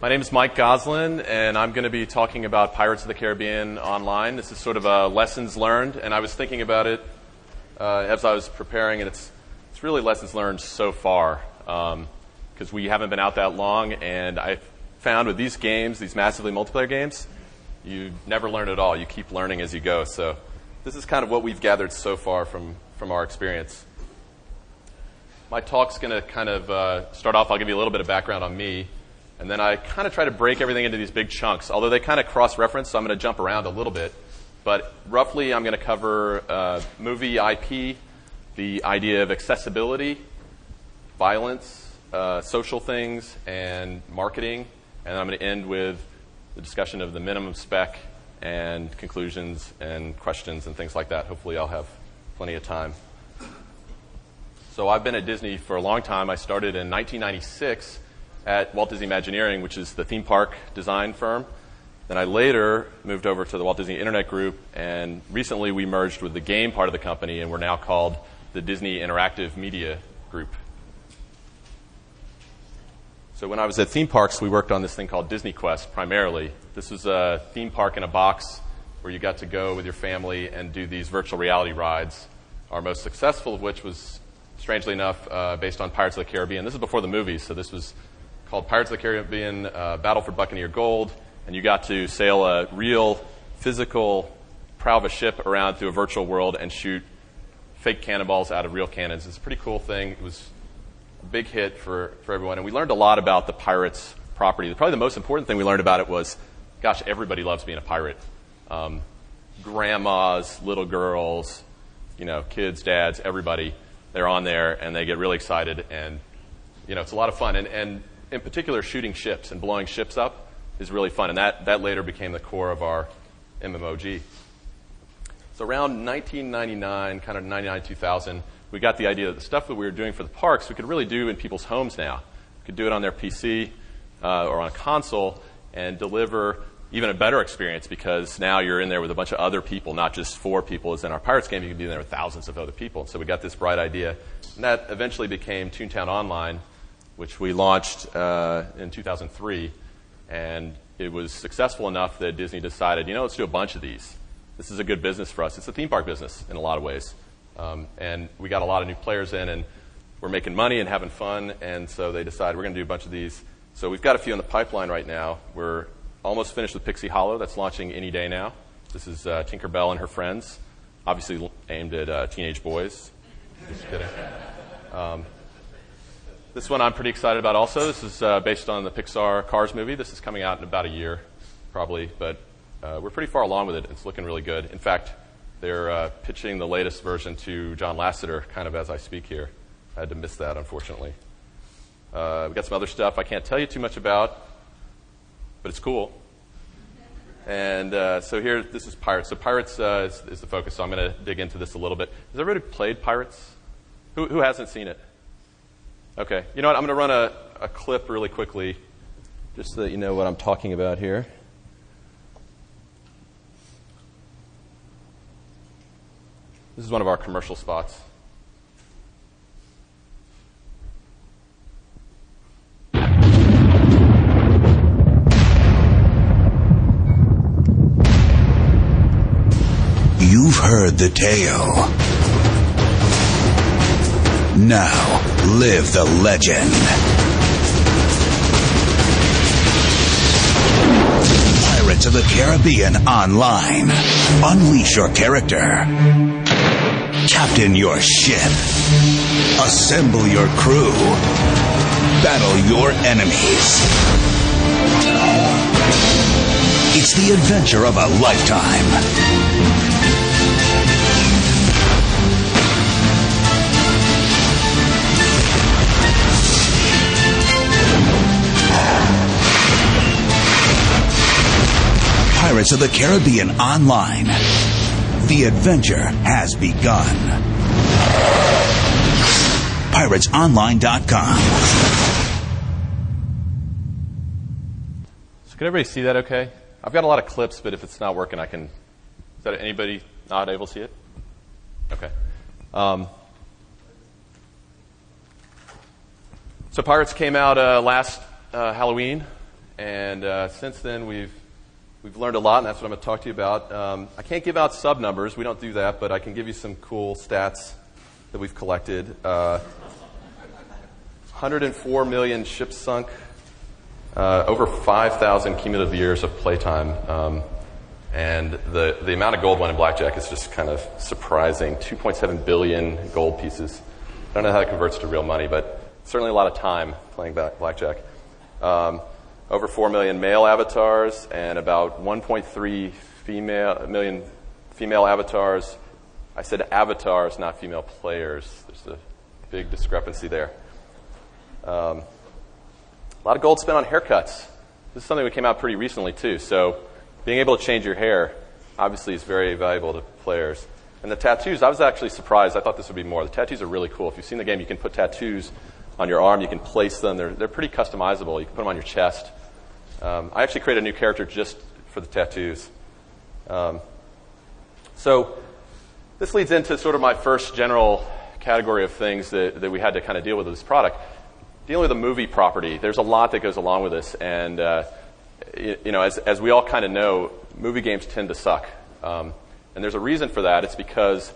My name is Mike Goslin, and I'm going to be talking about Pirates of the Caribbean Online. This is sort of a lessons learned, and I was thinking about it as I was preparing, and it's really lessons learned so far, because we haven't been out that long, and I found with these games, these massively multiplayer games, you never learn at all. You keep learning as you go. So this is kind of what we've gathered so far from our experience. My talk's going to kind of start off, I'll give you a little bit of background on me, and then I kind of try to break everything into these big chunks, although they kind of cross-reference, so I'm going to jump around a little bit. But roughly, I'm going to cover movie IP, the idea of accessibility, violence, social things, and marketing. And I'm going to end with the discussion of the minimum spec and conclusions and questions and things like that. Hopefully, I'll have plenty of time. So I've been at Disney for a long time. I started in 1996 at Walt Disney Imagineering, which is the theme park design firm. Then I later moved over to the Walt Disney Internet Group, and recently we merged with the game part of the company, and we're now called the Disney Interactive Media Group. So when I was at theme parks, we worked on this thing called Disney Quest primarily. This was a theme park in a box where you got to go with your family and do these virtual reality rides. Our most successful of which was, strangely enough, based on Pirates of the Caribbean. This is before the movies, so this was called Pirates of the Caribbean Battle for Buccaneer Gold, and you got to sail a real physical prow of a ship around through a virtual world and shoot fake cannonballs out of real cannons. It's a pretty cool thing. It was a big hit for everyone, and we learned a lot about the Pirates property. Probably the most important thing we learned about it was, gosh, everybody loves being a pirate. Grandmas, little girls, kids, dads, everybody, they're on there, and they get really excited, and it's a lot of fun. And in particular, shooting ships and blowing ships up is really fun, and that later became the core of our MMOG. So around 1999, kind of 99, 2000, we got the idea that the stuff that we were doing for the parks, we could really do in people's homes now. We could do it on their PC or on a console and deliver even a better experience, because now you're in there with a bunch of other people, not just 4 people as in our Pirates game. You could be in there with thousands of other people. And so we got this bright idea, and that eventually became Toontown Online, which we launched in 2003, and it was successful enough that Disney decided, let's do a bunch of these. This is a good business for us. It's a theme park business in a lot of ways. And we got a lot of new players in, and we're making money and having fun, and so they decided we're going to do a bunch of these. So we've got a few in the pipeline right now. We're almost finished with Pixie Hollow. That's launching any day now. This is Tinkerbell and her friends, obviously aimed at teenage boys. Just kidding. This one I'm pretty excited about also. This is based on the Pixar Cars movie. This is coming out in about a year, probably, but we're pretty far along with it. It's looking really good. In fact, they're pitching the latest version to John Lasseter kind of as I speak here. I had to miss that, unfortunately. We've got some other stuff I can't tell you too much about, but it's cool. And so here, this is Pirates. So Pirates is the focus, so I'm going to dig into this a little bit. Has everybody played Pirates? Who hasn't seen it? Okay. You know what? I'm going to run a clip really quickly, just so that you know what I'm talking about here. This is one of our commercial spots. You've heard the tale. Now, live the legend. Pirates of the Caribbean Online. Unleash your character. Captain your ship. Assemble your crew. Battle your enemies. It's the adventure of a lifetime. Pirates of the Caribbean Online. The adventure has begun. PiratesOnline.com. So can everybody see that okay? I've got a lot of clips, but if it's not working, I can... Is that anybody not able to see it? Okay. So Pirates came out last Halloween, And since then, we've learned a lot, and that's what I'm going to talk to you about. I can't give out sub numbers. We don't do that, but I can give you some cool stats that we've collected. 104 million ships sunk, over 5,000 cumulative years of playtime, and the amount of gold won in blackjack is just kind of surprising. 2.7 billion gold pieces. I don't know how that converts to real money, but certainly a lot of time playing blackjack. Over 4 million male avatars and about 1.3 million female avatars. I said avatars, not female players. There's a big discrepancy there. A lot of gold spent on haircuts. This is something that came out pretty recently, too. So being able to change your hair, obviously, is very valuable to players. And the tattoos, I was actually surprised. I thought this would be more. The tattoos are really cool. If you've seen the game, you can put tattoos on your arm. You can place them. They're pretty customizable. You can put them on your chest. I actually created a new character just for the tattoos. So this leads into sort of my first general category of things that we had to kind of deal with this product. Dealing with a movie property, there's a lot that goes along with this. And, as we all kind of know, movie games tend to suck. And there's a reason for that. It's because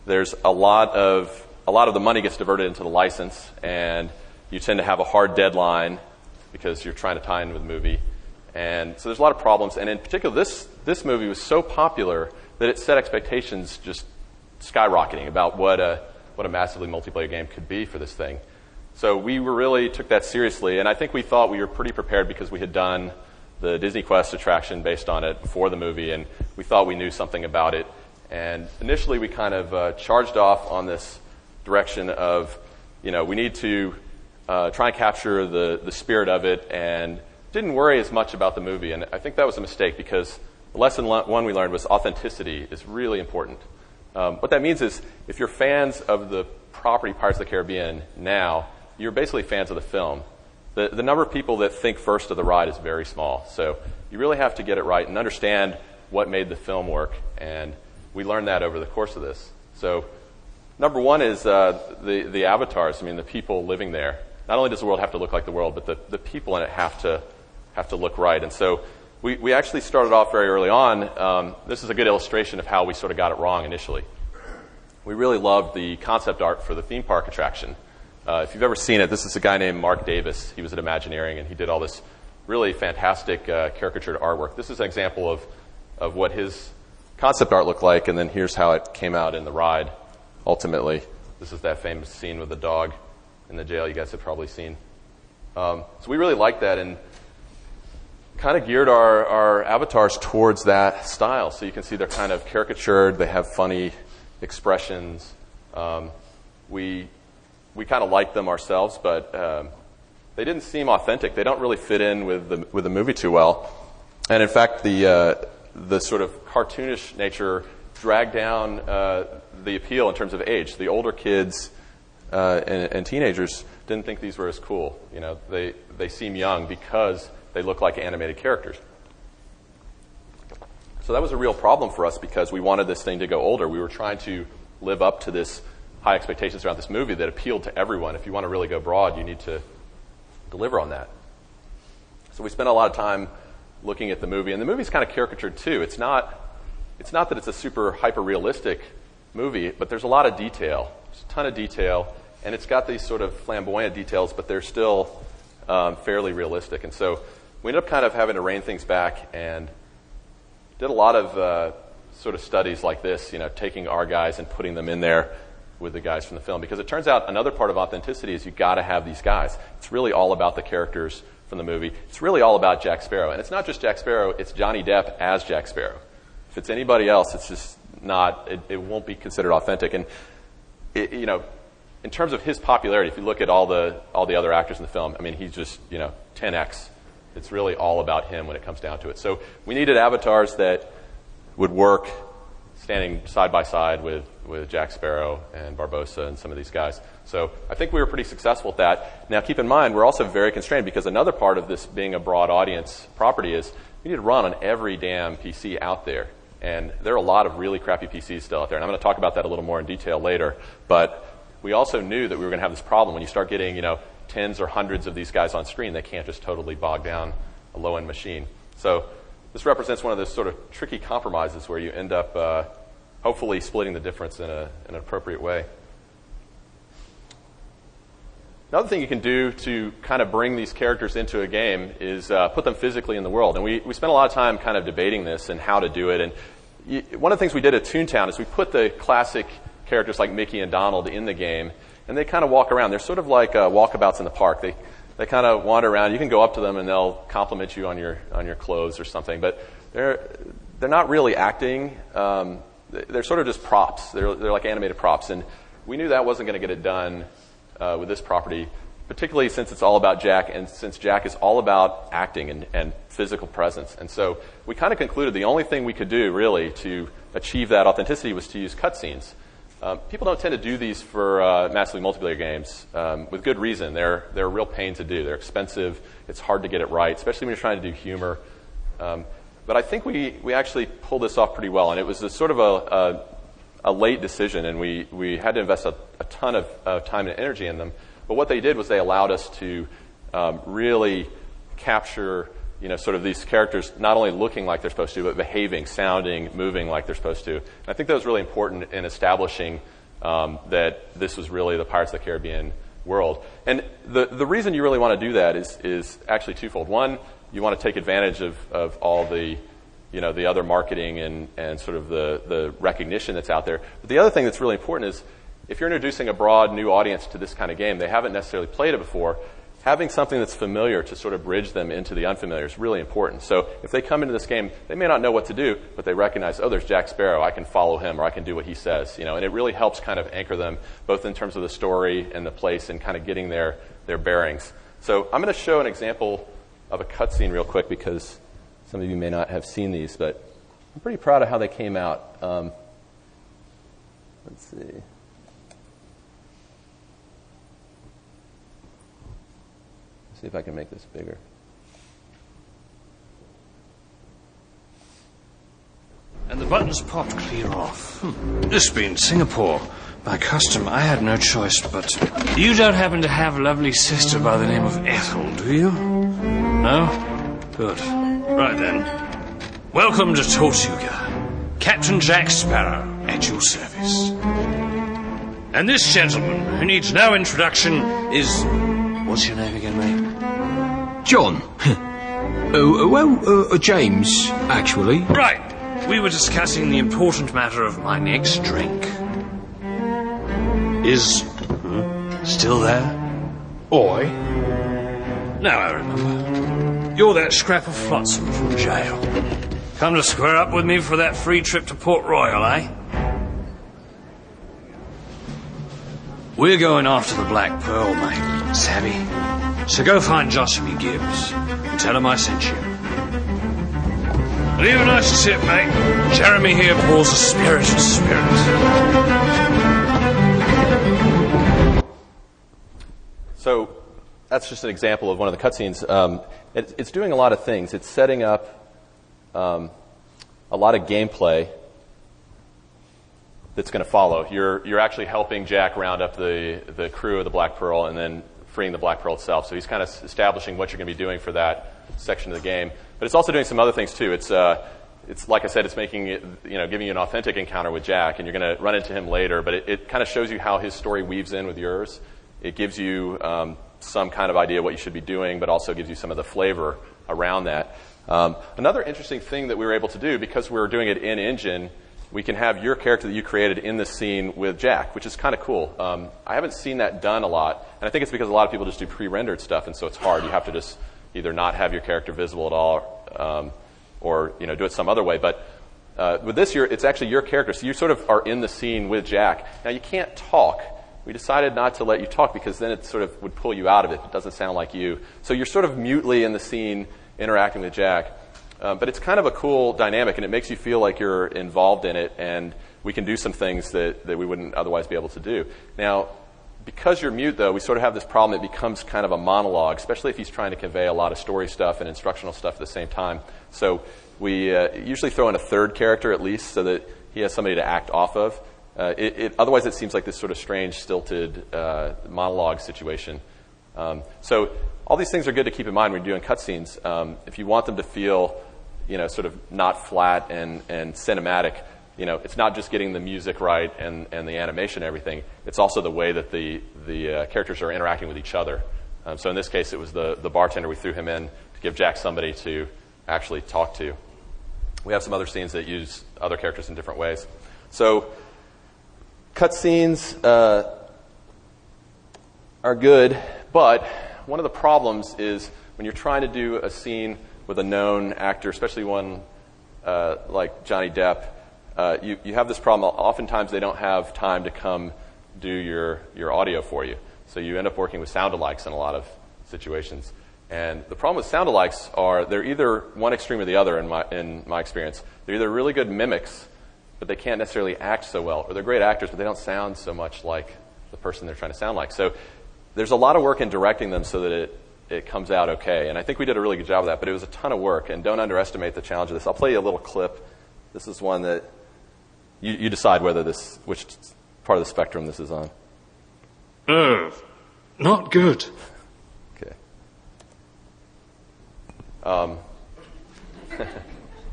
there's a lot of the money gets diverted into the license, and you tend to have a hard deadline because you're trying to tie in with the movie. And so there's a lot of problems. And in particular, this movie was so popular that it set expectations just skyrocketing about what a massively multiplayer game could be for this thing. So we really took that seriously, and I think we thought we were pretty prepared because we had done the Disney Quest attraction based on it before the movie, and we thought we knew something about it. And initially, we kind of charged off on this direction of, we need to try and capture the spirit of it, and didn't worry as much about the movie. And I think that was a mistake because the lesson one we learned was authenticity is really important. What that means is if you're fans of the property Pirates of the Caribbean now, you're basically fans of the film. The number of people that think first of the ride is very small. So you really have to get it right and understand what made the film work. And we learned that over the course of this. So number one is the avatars. I mean, the people living there. Not only does the world have to look like the world, but the people in it have to look right. And so we actually started off very early on. This is a good illustration of how we sort of got it wrong initially. We really loved the concept art for the theme park attraction. If you've ever seen it, this is a guy named Mark Davis. He was at Imagineering, and he did all this really fantastic caricatured artwork. This is an example of what his concept art looked like, and then here's how it came out in the ride, ultimately. This is that famous scene with the dog in the jail you guys have probably seen. So we really liked that and kind of geared our avatars towards that style. So you can see they're kind of caricatured. They have funny expressions. We kind of liked them ourselves, but they didn't seem authentic. They don't really fit in with the movie too well. And in fact, the sort of cartoonish nature dragged down the appeal in terms of age. The older kids and teenagers didn't think these were as cool. They seem young because they look like animated characters. So that was a real problem for us because we wanted this thing to go older. We were trying to live up to this high expectations around this movie that appealed to everyone. If you want to really go broad, you need to deliver on that. So we spent a lot of time looking at the movie, and the movie's kind of caricatured too. It's not that it's a super hyper-realistic movie, but there's a lot of detail. There's a ton of detail, and it's got these sort of flamboyant details, but they're still fairly realistic. And so we ended up kind of having to rein things back and did a lot of sort of studies like this, taking our guys and putting them in there with the guys from the film. Because it turns out another part of authenticity is you got to have these guys. It's really all about the characters from the movie. It's really all about Jack Sparrow. And it's not just Jack Sparrow, it's Johnny Depp as Jack Sparrow. If it's anybody else, it's just not, it won't be considered authentic. And, in terms of his popularity, if you look at all the other actors in the film, I mean, he's just, 10x. It's really all about him when it comes down to it. So we needed avatars that would work standing side by side with Jack Sparrow and Barbossa and some of these guys. So I think we were pretty successful at that. Now, keep in mind, we're also very constrained because another part of this being a broad audience property is you need to run on every damn PC out there. And there are a lot of really crappy PCs still out there. And I'm going to talk about that a little more in detail later. But we also knew that we were going to have this problem. When you start getting, tens or hundreds of these guys on screen, they can't just totally bog down low-end machine. So this represents one of those sort of tricky compromises where you end up hopefully splitting the difference in an appropriate way. Another thing you can do to kind of bring these characters into a game is put them physically in the world. And we spent a lot of time kind of debating this and how to do it. And one of the things we did at Toontown is we put the classic characters like Mickey and Donald in the game, and they kind of walk around. They're sort of like walkabouts in the park. They kind of wander around. You can go up to them and they'll compliment you on your clothes or something. But they're not really acting. They're sort of just props. They're like animated props. And we knew that wasn't going to get it done with this property, particularly since it's all about Jack, and since Jack is all about acting and physical presence. And so we kind of concluded the only thing we could do, really, to achieve that authenticity was to use cutscenes. People don't tend to do these for massively multiplayer games with good reason. They're a real pain to do. They're expensive. It's hard to get it right, especially when you're trying to do humor. But I think we actually pulled this off pretty well, and it was sort of a late decision, and we had to invest a ton of time and energy in them. But what they did was they allowed us to really capture, sort of these characters not only looking like they're supposed to, but behaving, sounding, moving like they're supposed to. And I think that was really important in establishing that this was really the Pirates of the Caribbean world. And the reason you really want to do that is actually twofold. One, you want to take advantage of all the the other marketing and sort of the recognition that's out there. But the other thing that's really important is if you're introducing a broad new audience to this kind of game, they haven't necessarily played it before, having something that's familiar to sort of bridge them into the unfamiliar is really important. So if they come into this game, they may not know what to do, but they recognize, oh, there's Jack Sparrow, I can follow him, or I can do what he says. And it really helps kind of anchor them both in terms of the story and the place and kind of getting their bearings. So I'm going to show an example of a cutscene real quick because some of you may not have seen these, but I'm pretty proud of how they came out. Let's see. See if I can make this bigger. And the buttons popped clear off. This being Singapore, by custom, I had no choice but... You don't happen to have a lovely sister by the name of Ethel, do you? No? Good. Right then. Welcome to Tortuga. Captain Jack Sparrow, at your service. And this gentleman, who needs no introduction, is... What's your name again, mate? John. James, actually. Right. We were discussing the important matter of my next drink. Is... still there? Oi. Now I remember. You're that scrap of flotsam from jail. Come to square up with me for that free trip to Port Royal, eh? We're going after the Black Pearl, mate. Savvy? So go find Josephine Gibbs and tell him I sent you. Leave a nice tip, mate. Jeremy here pours a spirit of spirit. So that's just an example of one of the cutscenes. It's doing a lot of things. It's setting up a lot of gameplay that's going to follow. You're actually helping Jack round up the crew of the Black Pearl and then freeing the Black Pearl itself. So he's kind of establishing what you're going to be doing for that section of the game. But it's also doing some other things too. It's like I said, it's making it, giving you an authentic encounter with Jack, and you're going to run into him later. But it kind of shows you how his story weaves in with yours. It gives you some kind of idea what you should be doing, but also gives you some of the flavor around that. Another interesting thing that we were able to do, because we were doing it in engine, we can have your character that you created in the scene with Jack, which is kind of cool. I haven't seen that done a lot, and I think it's because a lot of people just do pre-rendered stuff, and so it's hard. You have to just either not have your character visible at all, or do it some other way. But with this, it's actually your character, so you sort of are in the scene with Jack. Now, you can't talk. We decided not to let you talk because then it sort of would pull you out of it. It doesn't sound like you. So you're sort of mutely in the scene interacting with Jack. But it's kind of a cool dynamic, and it makes you feel like you're involved in it, and we can do some things that we wouldn't otherwise be able to do. Now, because you're mute, though, we sort of have this problem. It becomes kind of a monologue, especially if he's trying to convey a lot of story stuff and instructional stuff at the same time. So we usually throw in a third character at least so that he has somebody to act off of. Otherwise, it seems like this sort of strange, stilted monologue situation. So all these things are good to keep in mind when you're doing cutscenes. If you want them to feel, sort of not flat and cinematic, it's not just getting the music right and the animation and everything. It's also the way that the characters are interacting with each other. So in this case, it was the bartender. We threw him in to give Jack somebody to actually talk to. We have some other scenes that use other characters in different ways. So cutscenes are good, but one of the problems is when you're trying to do a scene with a known actor, especially one like Johnny Depp, you have this problem. Oftentimes they don't have time to come do your audio for you. So you end up working with sound-alikes in a lot of situations. And the problem with sound-alikes are they're either one extreme or the other in my experience. They're either really good mimics, but they can't necessarily act so well, or they're great actors, but they don't sound so much like the person they're trying to sound like. So there's a lot of work in directing them so that it comes out okay. And I think we did a really good job of that, but it was a ton of work, and don't underestimate the challenge of this. I'll play you a little clip. This is one that you decide which part of the spectrum this is on. Not good. Okay.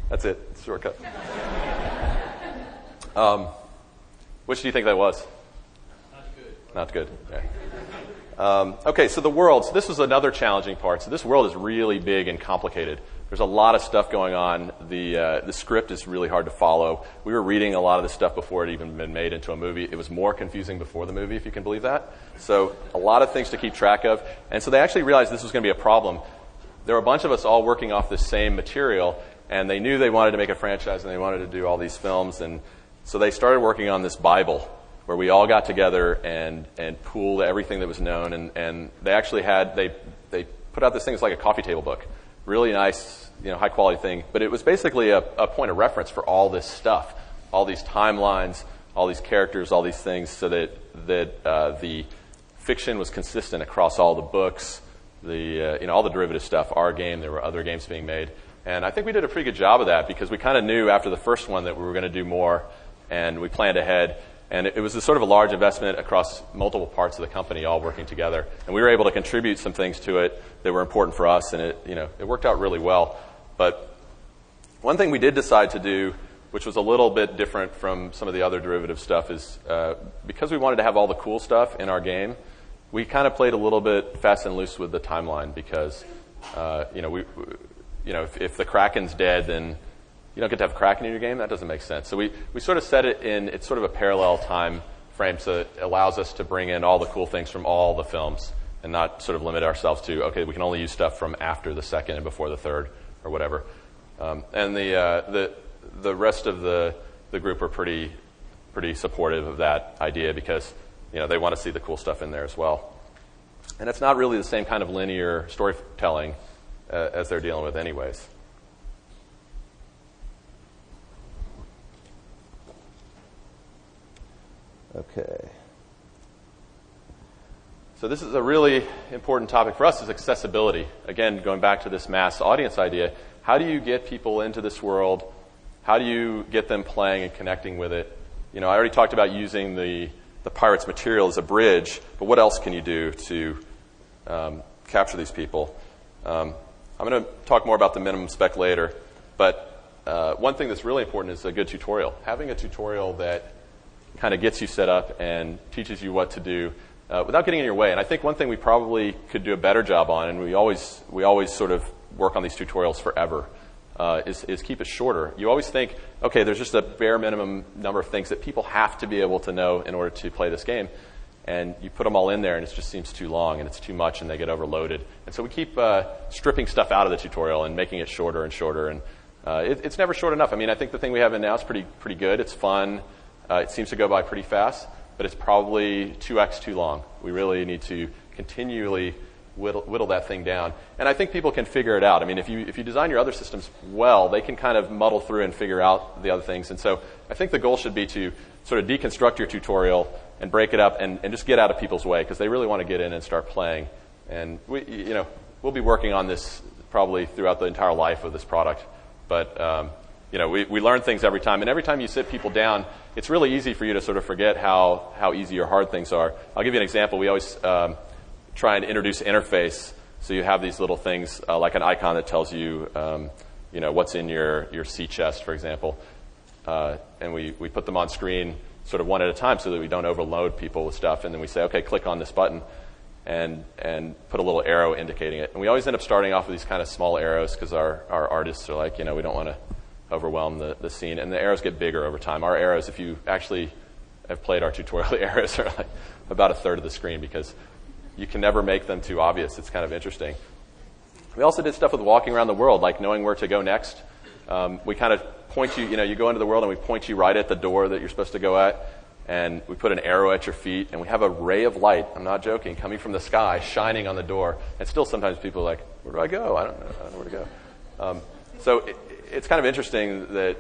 That's it. It's a shortcut. Which do you think that was? Not good. Okay. Okay, so the world. So this was another challenging part. So this world is really big and complicated. There's a lot of stuff going on. The script is really hard to follow. We were reading a lot of this stuff before it even been made into a movie. It was more confusing before the movie, if you can believe that. So a lot of things to keep track of. And so they actually realized this was going to be a problem. There were a bunch of us all working off this same material, and they knew they wanted to make a franchise and they wanted to do all these films. And so they started working on this Bible where we all got together and pooled everything that was known. And they actually they put out this thing that's like a coffee table book. Really nice, high quality thing. But it was basically a point of reference for all this stuff, all these timelines, all these characters, all these things, so that the fiction was consistent across all the books, all the derivative stuff. Our game, there were other games being made, and I think we did a pretty good job of that because we kind of knew after the first one that we were going to do more, and we planned ahead. And it was a sort of a large investment across multiple parts of the company all working together. And we were able to contribute some things to it that were important for us, and it worked out really well. But one thing we did decide to do, which was a little bit different from some of the other derivative stuff, is because we wanted to have all the cool stuff in our game, we kind of played a little bit fast and loose with the timeline because, if the Kraken's dead, then you don't get to have Kraken in your game. That doesn't make sense. So we sort of set it in, it's sort of a parallel time frame, so it allows us to bring in all the cool things from all the films and not sort of limit ourselves to, okay, we can only use stuff from after the second and before the third or whatever. And the rest of the group are pretty supportive of that idea because, they want to see the cool stuff in there as well. And it's not really the same kind of linear storytelling as they're dealing with anyways. Okay. So this is a really important topic for us is accessibility. Again, going back to this mass audience idea, how do you get people into this world? How do you get them playing and connecting with it? I already talked about using the Pirates material as a bridge, but what else can you do to capture these people? I'm going to talk more about the minimum spec later, but one thing that's really important is a good tutorial. Having a tutorial that kind of gets you set up and teaches you what to do without getting in your way. And I think one thing we probably could do a better job on, and we always sort of work on these tutorials forever, is keep it shorter. You always think, okay, there's just a bare minimum number of things that people have to be able to know in order to play this game. And you put them all in there, and it just seems too long, and it's too much, and they get overloaded. And so we keep stripping stuff out of the tutorial and making it shorter and shorter. And it's never short enough. I mean, I think the thing we have in now is pretty good. It's fun. It seems to go by pretty fast, but it's probably 2x too long. We really need to continually whittle that thing down. And I think people can figure it out. I mean, if you design your other systems well, they can kind of muddle through and figure out the other things. And so I think the goal should be to sort of deconstruct your tutorial and break it up and just get out of people's way because they really want to get in and start playing. And we'll be working on this probably throughout the entire life of this product. But we learn things every time. And every time you sit people down, it's really easy for you to sort of forget how easy or hard things are. I'll give you an example. We always try and introduce interface. So you have these little things like an icon that tells you, what's in your sea chest, for example. And we put them on screen sort of one at a time so that we don't overload people with stuff. And then we say, okay, click on this button and put a little arrow indicating it. And we always end up starting off with these kind of small arrows because our artists are like, we don't want to overwhelm the scene. And the arrows get bigger over time. Our arrows, if you actually have played our tutorial, the arrows are like about a third of the screen because you can never make them too obvious. It's kind of interesting. We also did stuff with walking around the world, like knowing where to go next. We kind of point you, you go into the world and we point you right at the door that you're supposed to go at. And we put an arrow at your feet, and we have a ray of light, I'm not joking, coming from the sky, shining on the door. And still sometimes people are like, where do I go? I don't know where to go. So it's kind of interesting that,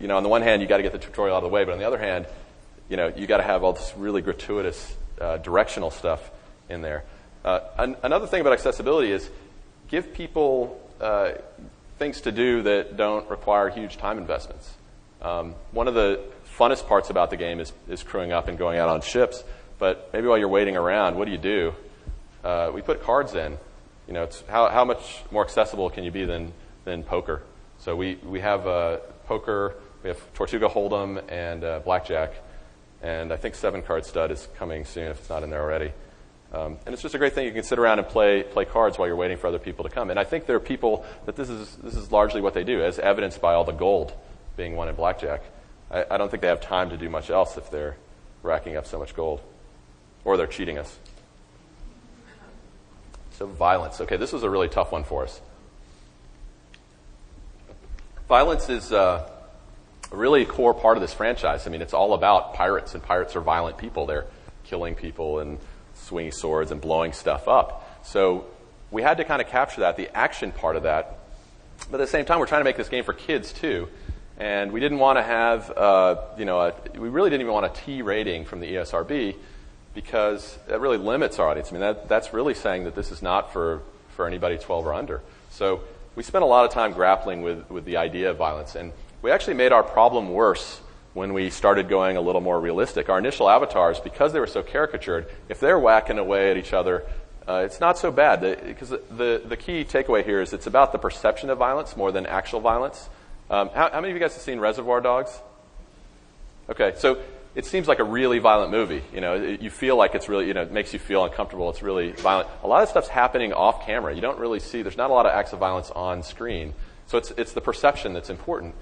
on the one hand, you got to get the tutorial out of the way, but on the other hand, you got to have all this really gratuitous directional stuff in there. Another thing about accessibility is give people things to do that don't require huge time investments. One of the funnest parts about the game is crewing up and going out on ships, but maybe while you're waiting around, what do? We put cards in. It's how much more accessible can you be than poker? So we have poker, we have Tortuga Hold'em and Blackjack, and I think 7-card stud is coming soon if it's not in there already. And it's just a great thing. You can sit around and play cards while you're waiting for other people to come. And I think there are people that this is largely what they do, as evidenced by all the gold being won in Blackjack. I don't think they have time to do much else if they're racking up so much gold. Or they're cheating us. So violence. Okay, this was a really tough one for us. Violence is a really core part of this franchise. I mean, it's all about pirates, and pirates are violent people. They're killing people and swinging swords and blowing stuff up. So we had to kind of capture that, the action part of that. But at the same time, we're trying to make this game for kids, too. And we didn't want to have, we really didn't even want a T rating from the ESRB because that really limits our audience. I mean, that's really saying that this is not for anybody 12 or under. So we spent a lot of time grappling with the idea of violence. And we actually made our problem worse when we started going a little more realistic. Our initial avatars, because they were so caricatured, if they're whacking away at each other, it's not so bad. Because the key takeaway here is it's about the perception of violence more than actual violence. How many of you guys have seen Reservoir Dogs? Okay, so it seems like a really violent movie. You feel like it's really, it makes you feel uncomfortable. It's really violent. A lot of stuff's happening off camera. You don't really see, there's not a lot of acts of violence on screen. So it's the perception that's important.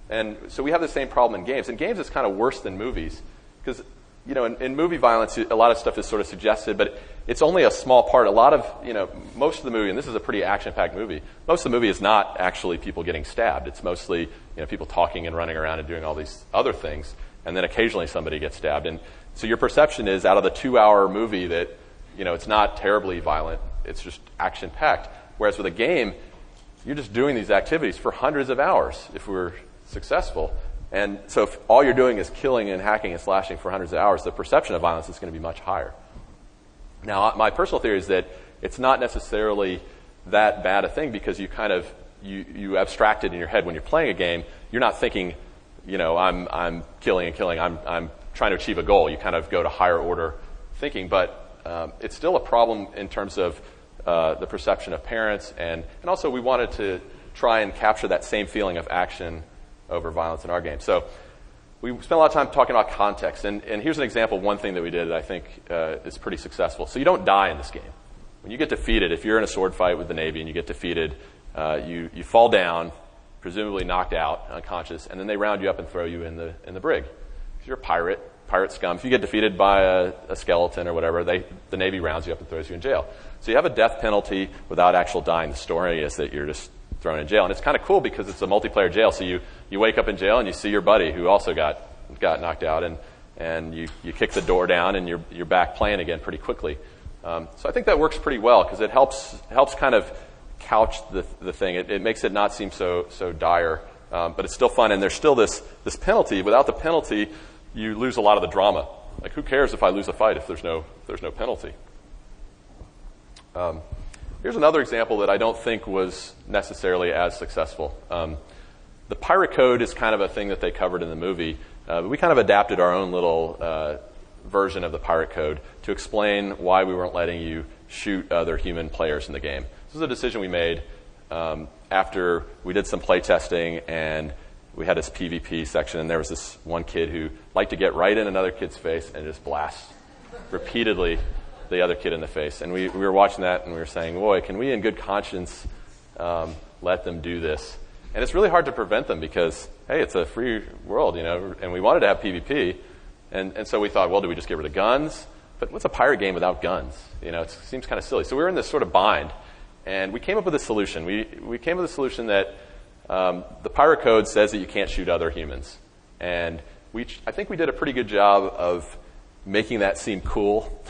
And so we have the same problem in games. In games, it's kind of worse than movies. Because, in movie violence, a lot of stuff is sort of suggested, but it's only a small part. A lot of, most of the movie, and this is a pretty action-packed movie, most of the movie is not actually people getting stabbed. It's mostly, people talking and running around and doing all these other things, and then occasionally somebody gets stabbed. And so your perception is out of the 2-hour movie that, it's not terribly violent. It's just action-packed. Whereas with a game, you're just doing these activities for hundreds of hours if we're successful. And so if all you're doing is killing and hacking and slashing for hundreds of hours, the perception of violence is going to be much higher. Now, my personal theory is that it's not necessarily that bad a thing because you kind of, you abstract it in your head when you're playing a game. You're not thinking, I'm killing and killing. I'm trying to achieve a goal. You kind of go to higher order thinking. But it's still a problem in terms of the perception of parents. And also we wanted to try and capture that same feeling of action over violence in our game. So we spent a lot of time talking about context. And here's an example of one thing that we did that I think is pretty successful. So you don't die in this game. When you get defeated, if you're in a sword fight with the Navy and you get defeated, you fall down, presumably knocked out, unconscious, and then they round you up and throw you in the brig. If you're a pirate scum, if you get defeated by a skeleton or whatever, the Navy rounds you up and throws you in jail. So you have a death penalty without actual dying. The story is that you're just thrown in jail. And it's kind of cool because it's a multiplayer jail. So you wake up in jail and you see your buddy who also got knocked out, and you kick the door down and you're back playing again pretty quickly. So I think that works pretty well because it helps kind of couch the thing. It makes it not seem so dire, but it's still fun. And there's still this penalty. Without the penalty, you lose a lot of the drama. Like, who cares if I lose a fight if there's no penalty? Here's another example that I don't think was necessarily as successful. The pirate code is kind of a thing that they covered in the movie. But we kind of adapted our own little version of the pirate code to explain why we weren't letting you shoot other human players in the game. This was a decision we made after we did some play testing, and we had this PvP section, and there was this one kid who liked to get right in another kid's face and just blast repeatedly the other kid in the face. And we were watching that, and we were saying, boy, can we in good conscience let them do this? And it's really hard to prevent them because, hey, it's a free world, and we wanted to have PvP. And so we thought, well, do we just get rid of guns? But what's a pirate game without guns? It seems kind of silly. So we were in this sort of bind, and we came up with a solution. We came up with a solution that the pirate code says that you can't shoot other humans. And I think we did a pretty good job of making that seem cool.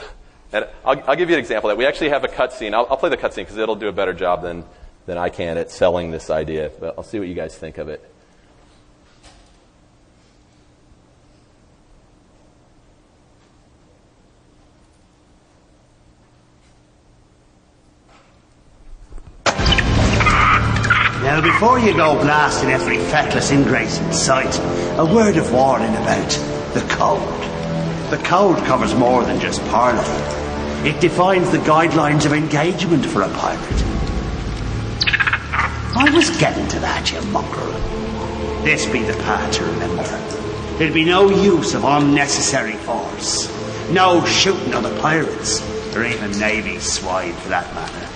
And I'll give you an example of that. We actually have a cutscene. I'll play the cutscene because it'll do a better job than I can at selling this idea. But I'll see what you guys think of it. Now, before you go blasting every feckless ingrate in sight, a word of warning about the code. The code covers more than just parley. It defines the guidelines of engagement for a pirate. I was getting to that, you mongrel. This be the part to remember. There'd be no use of unnecessary force. No shooting other pirates, or even Navy swine for that matter.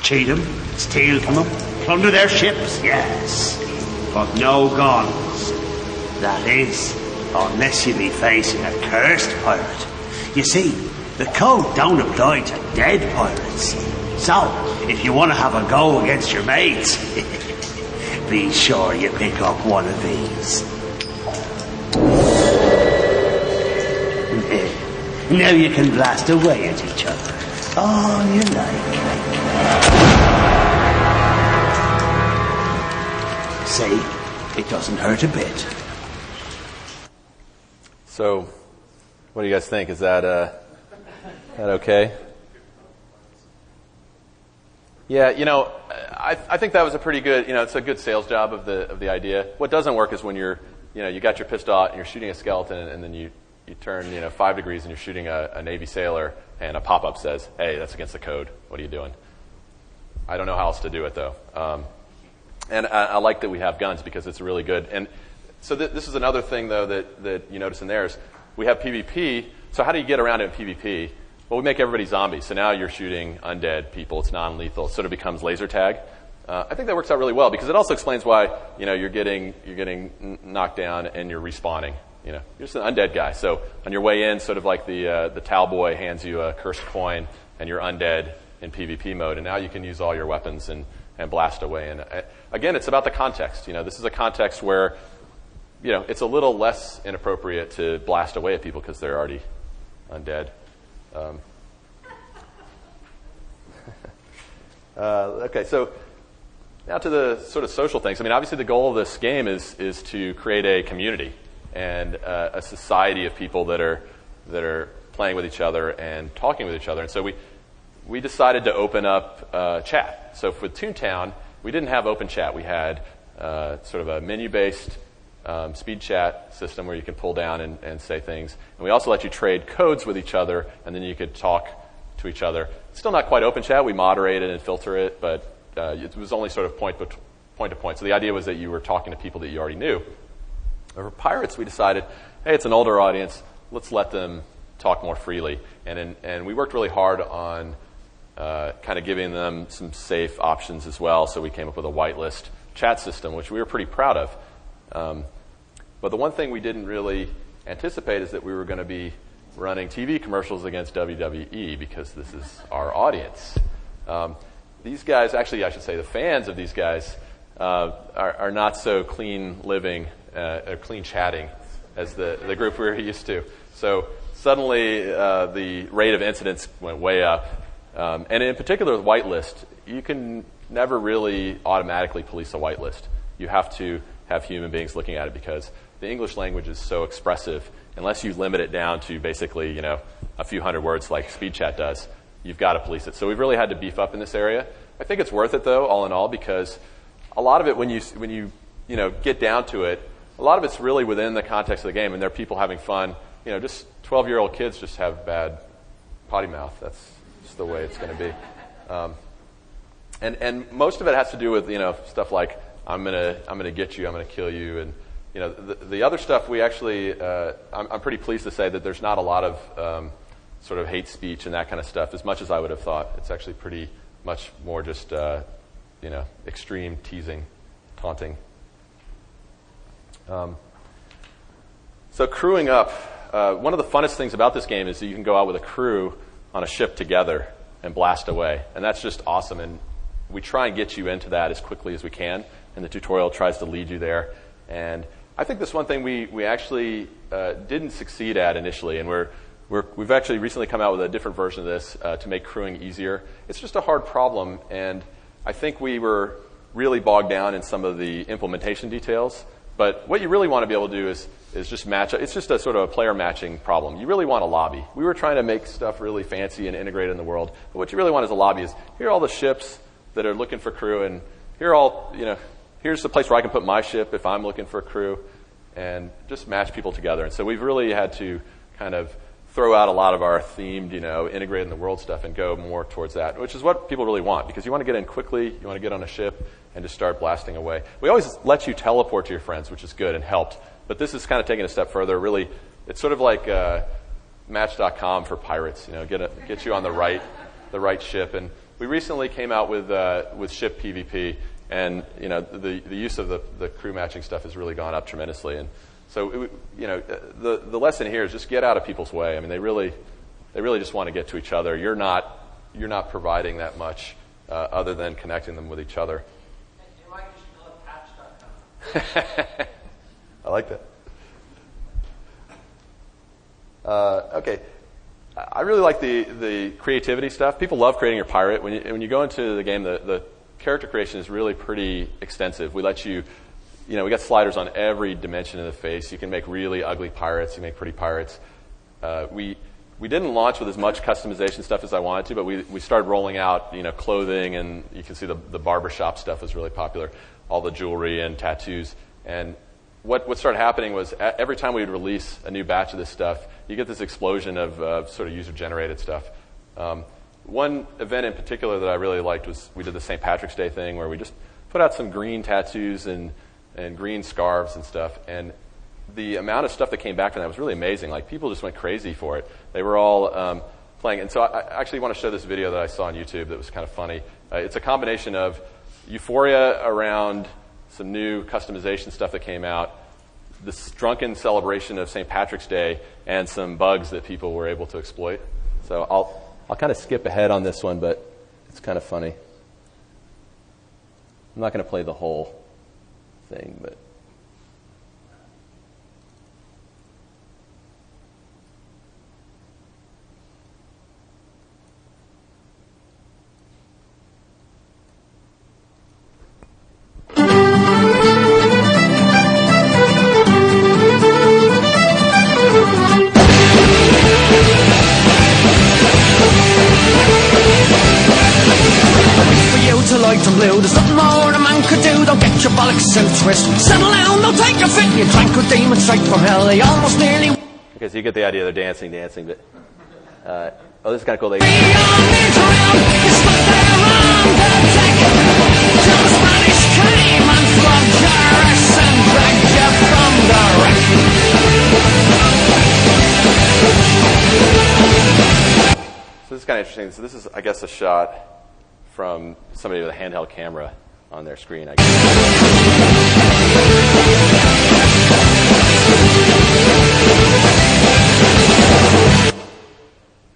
Cheat them, steal from them, plunder their ships, yes. But no guns. That is, unless you be facing a cursed pirate. You see, the code don't apply to dead pirates. So, if you want to have a go against your mates, be sure you pick up one of these. Now you can blast away at each other. All you like. See, it doesn't hurt a bit. So, what do you guys think? Is that okay? Yeah, I think that was a pretty good, it's a good sales job of the idea. What doesn't work is when you got your pistol out and you're shooting a skeleton, and then you turn 5 degrees and you're shooting a Navy sailor, and a pop-up says, "Hey, that's against the code. What are you doing?" I don't know how else to do it though. And I like that we have guns because it's really good. And so this is another thing though that you notice in there is we have PvP. So how do you get around it in PvP? Well, we make everybody zombies. So now you're shooting undead people. It's non-lethal. It sort of becomes laser tag. I think that works out really well because it also explains why you're getting knocked down and you're respawning. You're just an undead guy. So on your way in, sort of like the Talboy hands you a cursed coin, and you're undead in PvP mode, and now you can use all your weapons and blast away. And again, it's about the context. This is a context where it's a little less inappropriate to blast away at people because they're already undead. Okay, so now to the sort of social things. Obviously the goal of this game is to create a community and a society of people that are playing with each other and talking with each other. And so we decided to open up chat. So for Toontown, we didn't have open chat. We had sort of a menu-based speed chat system where you can pull down and say things. And we also let you trade codes with each other, and then you could talk to each other. It's still not quite open chat. We moderate it and filter it, but it was only sort of point to point. So the idea was that you were talking to people that you already knew. For Pirates, we decided, hey, it's an older audience. Let's let them talk more freely. And we worked really hard on kind of giving them some safe options as well. So we came up with a whitelist chat system, which we were pretty proud of. But the one thing we didn't really anticipate is that we were going to be running TV commercials against WWE because this is our audience. These guys, actually I should say the fans of these guys, are not so clean living, clean chatting as the group we were used to. So suddenly the rate of incidents went way up. And in particular with whitelist, you can never really automatically police a whitelist. You have to have human beings looking at it because the English language is so expressive. Unless you limit it down to basically, a few hundred words like speed chat does, you've got to police it. So we've really had to beef up in this area. I think it's worth it though, all in all, because a lot of it, when you get down to it, a lot of it's really within the context of the game, and there are people having fun. just 12-year-old kids just have bad potty mouth. That's just the way it's going to be. And most of it has to do with stuff like I'm gonna get you, I'm gonna kill you, and the other stuff we actually I'm pretty pleased to say that there's not a lot of sort of hate speech and that kind of stuff as much as I would have thought. It's actually pretty much more just extreme teasing, taunting. So crewing up, one of the funnest things about this game is that you can go out with a crew on a ship together and blast away, and that's just awesome. And we try and get you into that as quickly as we can, and the tutorial tries to lead you there. And I think this one thing we actually didn't succeed at initially, and we've actually recently come out with a different version of this to make crewing easier. It's just a hard problem, and I think we were really bogged down in some of the implementation details. But what you really want to be able to do is just match. It's just a sort of a player matching problem. You really want a lobby. We were trying to make stuff really fancy and integrated in the world. But what you really want is a lobby. Here are all the ships that are looking for crew, and here's the place where I can put my ship if I'm looking for a crew, and just match people together. And so we've really had to kind of throw out a lot of our themed, integrated in the world stuff and go more towards that, which is what people really want, because you want to get in quickly, you want to get on a ship and just start blasting away. We always let you teleport to your friends, which is good and helped, but this is kind of taking a step further. Really, it's sort of like Match.com for pirates, get you on the right ship. And we recently came out with ship PvP, and the use of the crew matching stuff has really gone up tremendously. And so the lesson here is just get out of people's way. I mean, they really just want to get to each other. You're not providing that much other than connecting them with each other. You might just call it Patch.com. I like that. Okay. I really like the creativity stuff. People love creating your pirate. When you go into the game, the character creation is really pretty extensive. We let you, we got sliders on every dimension of the face. You can make really ugly pirates. You make pretty pirates. We didn't launch with as much customization stuff as I wanted to, but we started rolling out, clothing, and you can see the barbershop stuff was really popular, all the jewelry and tattoos. And what started happening was every time we would release a new batch of this stuff, you get this explosion of sort of user-generated stuff. One event in particular that I really liked was we did the St. Patrick's Day thing where we just put out some green tattoos and green scarves and stuff. And the amount of stuff that came back from that was really amazing. Like, people just went crazy for it. They were all playing. And so I actually want to show this video that I saw on YouTube that was kind of funny. It's a combination of euphoria around some new customization stuff that came out, this drunken celebration of St. Patrick's Day, and some bugs that people were able to exploit. So I'll kind of skip ahead on this one, but it's kind of funny. I'm not going to play the whole thing, but... There's nothing more a man could do. Don't get your bollocks and twist. Settle down, don't take a fit. You drank with demons straight from hell. They almost nearly... Okay, so you get the idea. They're dancing, but... this is kind of cool. They... So this is kind of interesting. So this is, I guess, a shot from somebody with a handheld camera on their screen, I guess.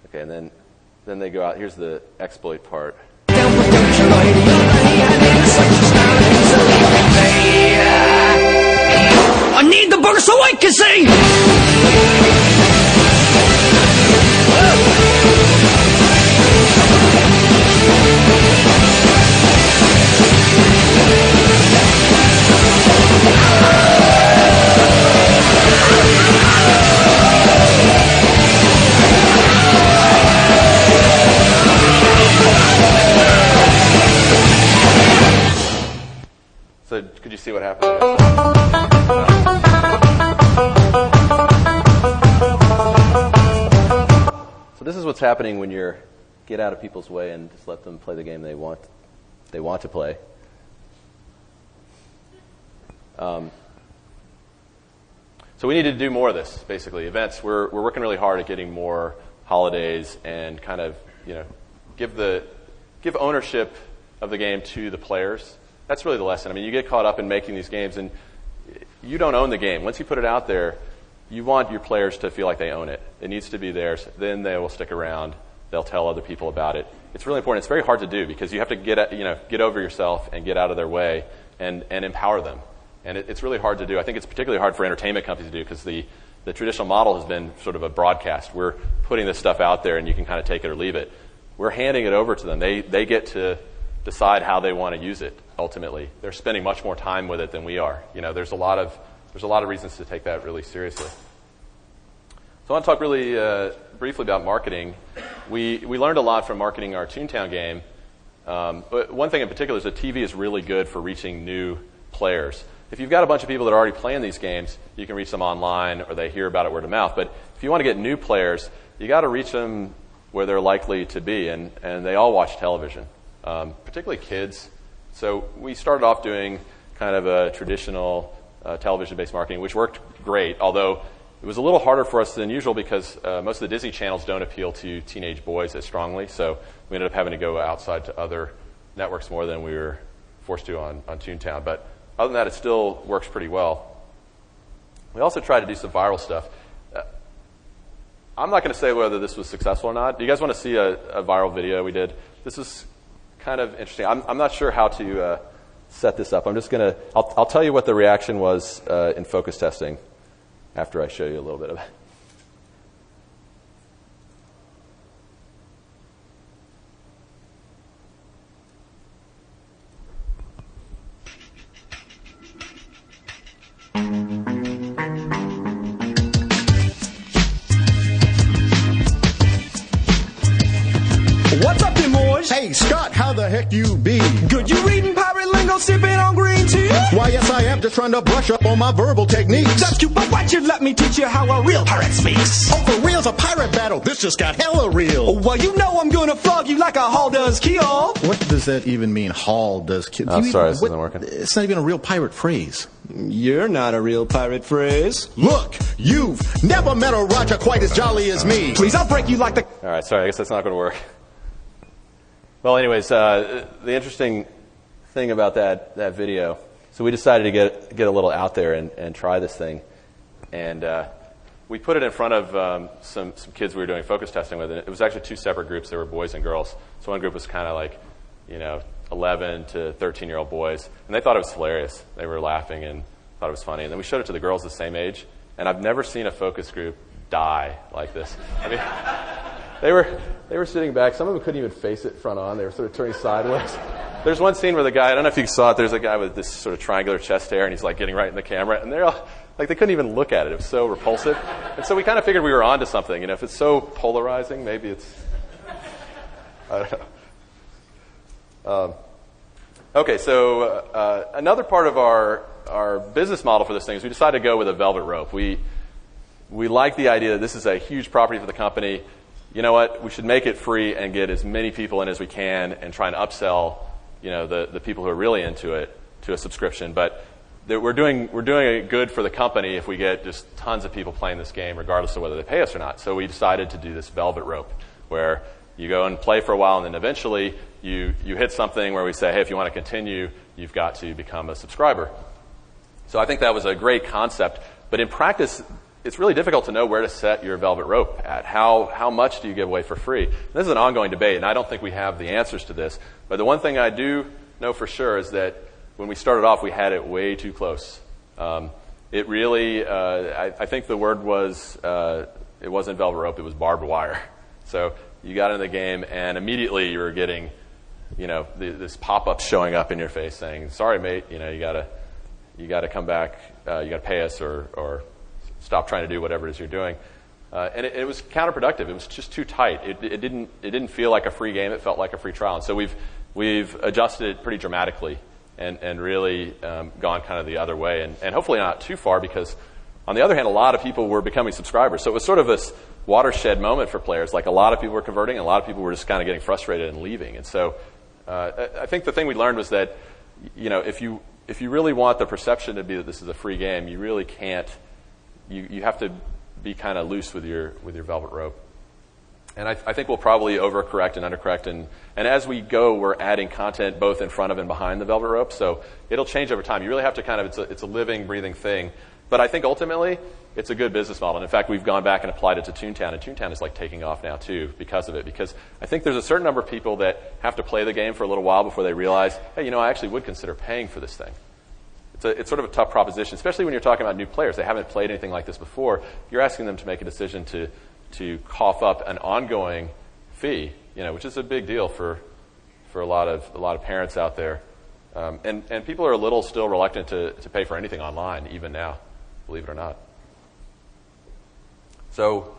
Okay, and then they go out. Here's the exploit part. I need the burger so I can see! So could you see what happened? So this is what's happening when you get out of people's way and just let them play the game they want to play. So we need to do more of this, basically. Events, we're working really hard at getting more holidays and kind of, give ownership of the game to the players. That's really the lesson. I mean, you get caught up in making these games, and you don't own the game. Once you put it out there, you want your players to feel like they own it. It needs to be theirs. Then they will stick around. They'll tell other people about it. It's really important. It's very hard to do because you have to get over yourself and get out of their way and empower them. And it's really hard to do. I think it's particularly hard for entertainment companies to do because the traditional model has been sort of a broadcast. We're putting this stuff out there, and you can kind of take it or leave it. We're handing it over to them. They get to decide how they want to use it. Ultimately, they're spending much more time with it than we are. There's a lot of reasons to take that really seriously. So I want to talk really briefly about marketing. We learned a lot from marketing our Toontown game. But one thing in particular is that TV is really good for reaching new players. If you've got a bunch of people that are already playing these games, you can reach them online or they hear about it word of mouth. But if you want to get new players, you got to reach them where they're likely to be, and they all watch television, particularly kids. So we started off doing kind of a traditional television-based marketing, which worked great, although it was a little harder for us than usual because most of the Disney channels don't appeal to teenage boys as strongly, so we ended up having to go outside to other networks more than we were forced to on Toontown. But other than that, it still works pretty well. We also tried to do some viral stuff. I'm not going to say whether this was successful or not. Do you guys want to see a viral video we did? This is kind of interesting. I'm not sure how to set this up. I'm just going to, I'll tell you what the reaction was in focus testing after I show you a little bit of it. What's up, them boys? Hey, Scott, how the heck you be? Good, you reading pirate lingo, sipping on green tea? Why, yes, I am just trying to brush up on my verbal techniques. That's cute, but why don't you let me teach you how a real pirate speaks? Oh, for real's a pirate battle. This just got hella real. Well, you know I'm gonna flog you like a hall does Keel. What does that even mean, hall does kill? Oh, sorry, this isn't working. It's not even a real pirate phrase. You're not a real pirate phrase. Look, you've never met a Roger quite as jolly as me. Please, I'll break you like the... All right, sorry, I guess that's not going to work. Well, anyways, the interesting thing about that video, so we decided to get a little out there and try this thing. And we put it in front of some kids we were doing focus testing with. And it was actually two separate groups. There were boys and girls. So one group was kind of like, 11 to 13-year-old boys. And they thought it was hilarious. They were laughing and thought it was funny. And then we showed it to the girls the same age. And I've never seen a focus group die like this. I mean, they were sitting back. Some of them couldn't even face it front on. They were sort of turning sideways. There's one scene where the guy, I don't know if you saw it, there's a guy with this sort of triangular chest hair, and he's like getting right in the camera. And they're all, like, they couldn't even look at it. It was so repulsive. And so we kind of figured we were onto something. If it's so polarizing, maybe it's, I don't know. Okay, so another part of our business model for this thing is we decided to go with a velvet rope. We like the idea that this is a huge property for the company. You know what? We should make it free and get as many people in as we can and try and upsell, the people who are really into it to a subscription. But we're doing it good for the company if we get just tons of people playing this game, regardless of whether they pay us or not. So we decided to do this velvet rope, where you go and play for a while, and then eventually you hit something where we say, hey, if you want to continue, you've got to become a subscriber. So I think that was a great concept. But in practice, it's really difficult to know where to set your velvet rope at. How much do you give away for free? And this is an ongoing debate, and I don't think we have the answers to this. But the one thing I do know for sure is that when we started off, we had it way too close. It really, I think the word was, it wasn't velvet rope, it was barbed wire. So you got in the game, and immediately you were getting, this pop-up showing up in your face saying, sorry, mate, you gotta come back, you gotta pay us or stop trying to do whatever it is you're doing. And it was counterproductive. It was just too tight. It didn't feel like a free game. It felt like a free trial. And so we've adjusted it pretty dramatically and really gone kind of the other way. And hopefully not too far, because On the other hand, a lot of people were becoming subscribers. So it was sort of this watershed moment for players. Like a lot of people were converting, and a lot of people were just kind of getting frustrated and leaving. And so I think the thing we learned was that, if you really want the perception to be that this is a free game, you really can't. You have to be kind of loose with your velvet rope. And I think we'll probably overcorrect and undercorrect. And as we go, we're adding content both in front of and behind the velvet rope. So it'll change over time. You really have to kind of, it's a living, breathing thing. But I think ultimately, it's a good business model. And in fact, we've gone back and applied it to Toontown. And Toontown is like taking off now, too, because of it. Because I think there's a certain number of people that have to play the game for a little while before they realize, hey, I actually would consider paying for this thing. It's sort of a tough proposition, especially when you're talking about new players. They haven't played anything like this before. You're asking them to make a decision to cough up an ongoing fee, which is a big deal for a lot of parents out there. And people are a little still reluctant to pay for anything online, even now, believe it or not. So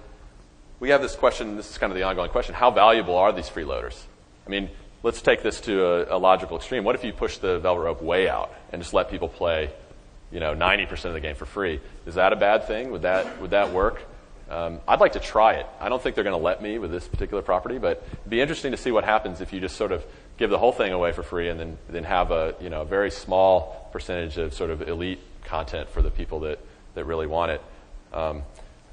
we have this question, this is kind of the ongoing question, how valuable are these freeloaders? I mean, let's take this to a logical extreme. What if you push the velvet rope way out and just let people play, 90% of the game for free? Is that a bad thing? Would that work? I'd like to try it. I don't think they're going to let me with this particular property, but it'd be interesting to see what happens if you just sort of give the whole thing away for free and then have a very small percentage of sort of elite content for the people that really want it. I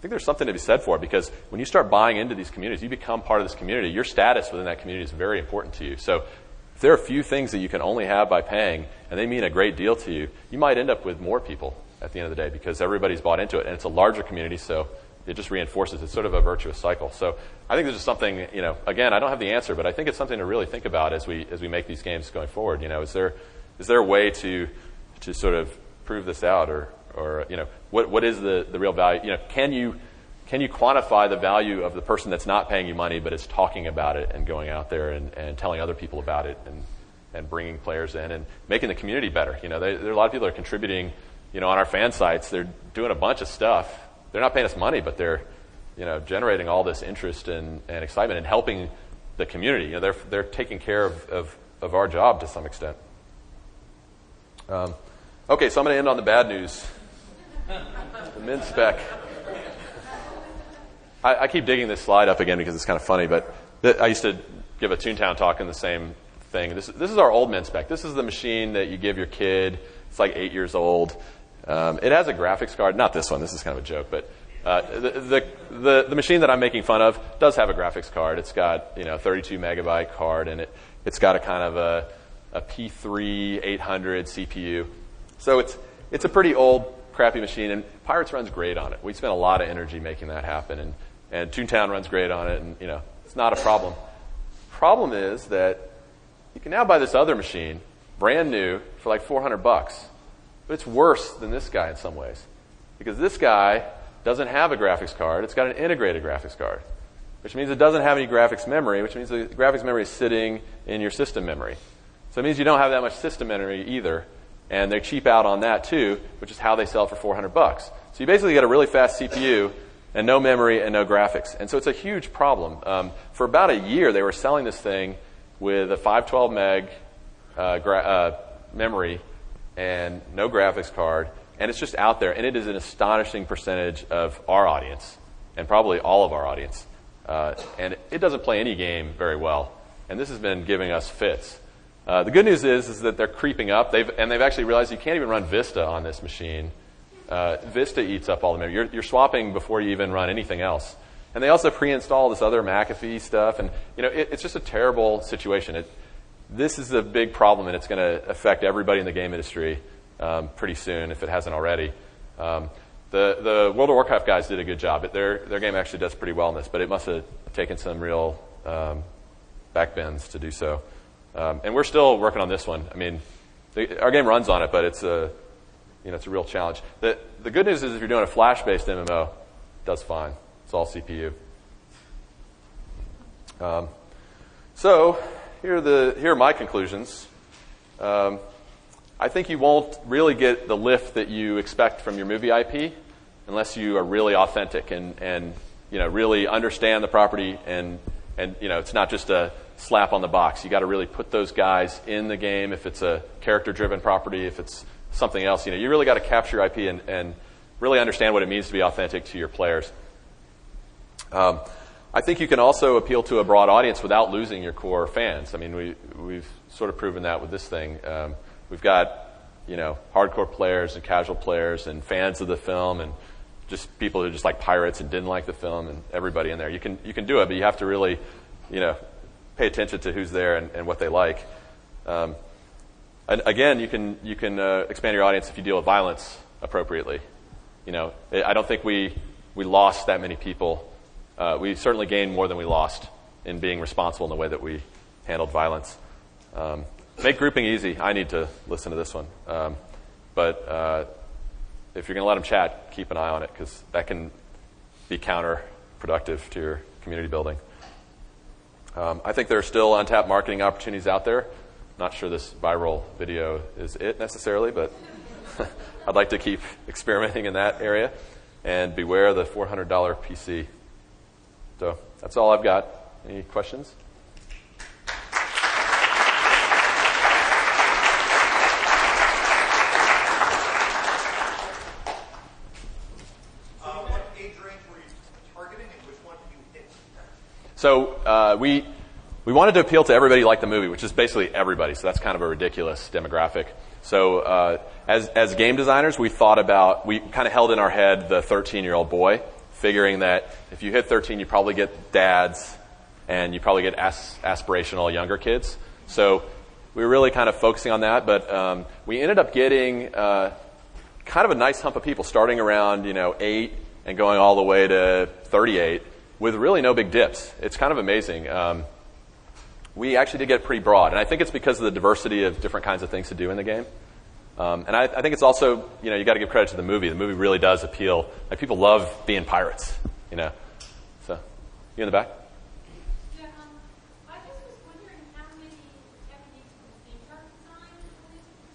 think there's something to be said for it, because when you start buying into these communities, you become part of this community. Your status within that community is very important to you. So if there are a few things that you can only have by paying, and they mean a great deal to you, you might end up with more people at the end of the day because everybody's bought into it, and it's a larger community, so it just reinforces. It's sort of a virtuous cycle. So I think this is something, again, I don't have the answer, but I think it's something to really think about as we make these games going forward. Is there a way to sort of prove this out, or what is the real value? Can you quantify the value of the person that's not paying you money but is talking about it and going out there and telling other people about it and bringing players in and making the community better? There are a lot of people that are contributing, on our fan sites. They're doing a bunch of stuff. They're not paying us money, but they're, generating all this interest and excitement and helping the community. They're taking care of our job to some extent. Okay, so I'm going to end on the bad news. The min spec. I keep digging this slide up again because it's kind of funny, but I used to give a Toontown talk in the same thing. This is our old min spec. This is the machine that you give your kid. It's like 8 years old. It has a graphics card. Not this one. This is kind of a joke, but the machine that I'm making fun of does have a graphics card. It's got 32 megabyte card, and it's got a kind of a P3 800 CPU. So it's a pretty old, crappy machine, and Pirates runs great on it. We spent a lot of energy making that happen, and Toontown runs great on it, and it's not a problem. Problem is that you can now buy this other machine, brand new, for like $400. But it's worse than this guy in some ways, because this guy doesn't have a graphics card. It's got an integrated graphics card, which means it doesn't have any graphics memory, which means the graphics memory is sitting in your system memory. So it means you don't have that much system memory either, and they cheap out on that too, which is how they sell it for $400. So you basically get a really fast CPU and no memory and no graphics. And so it's a huge problem. For about a year, they were selling this thing with a 512 meg memory and no graphics card, and it's just out there, and it is an astonishing percentage of our audience, and probably all of our audience. And it doesn't play any game very well, and this has been giving us fits. The good news is that they're creeping up. They've actually realized you can't even run Vista on this machine. Vista eats up all the memory. You're swapping before you even run anything else. And they also pre-install this other McAfee stuff, and it's just a terrible situation. This is a big problem, and it's going to affect everybody in the game industry pretty soon if it hasn't already. The World of Warcraft guys did a good job. Their game actually does pretty well in this, but it must have taken some real backbends to do so. And we're still working on this one. I mean, our game runs on it, but it's a real challenge. The good news is if you're doing a Flash-based MMO, it does fine. It's all CPU. So here are my conclusions. I think you won't really get the lift that you expect from your movie IP unless you are really authentic and really understand the property and it's not just a slap on the box. You got to really put those guys in the game. If it's a character-driven property, if it's something else, you really got to capture IP and really understand what it means to be authentic to your players. I think you can also appeal to a broad audience without losing your core fans. I mean, we've sort of proven that with this thing. We've got, hardcore players and casual players and fans of the film and just people who just like pirates and didn't like the film and everybody in there. You can do it, but you have to really, pay attention to who's there and what they like. And again, you can expand your audience if you deal with violence appropriately. I don't think we lost that many people. We certainly gained more than we lost in being responsible in the way that we handled violence. Make grouping easy. I need to listen to this one. But if you're going to let them chat, keep an eye on it because that can be counterproductive to your community building. I think there are still untapped marketing opportunities out there. Not sure this viral video is it necessarily, but I'd like to keep experimenting in that area. And beware the $400 PC. So that's all I've got. Any questions? What age range were you targeting and which one did you hit? So we wanted to appeal to everybody like the movie, which is basically everybody. So that's kind of a ridiculous demographic. So as game designers, we kind of held in our head the 13-year-old boy, figuring that if you hit 13, you probably get dads and you probably get aspirational younger kids. So we were really kind of focusing on that, but we ended up getting kind of a nice hump of people starting around 8 and going all the way to 38 with really no big dips. It's kind of amazing. We actually did get pretty broad, and I think it's because of the diversity of different kinds of things to do in the game. And I think it's also, you got to give credit to the movie. The movie really does appeal. Like, people love being pirates, So, you in the back? Yeah, I just was wondering how many techniques from theme park design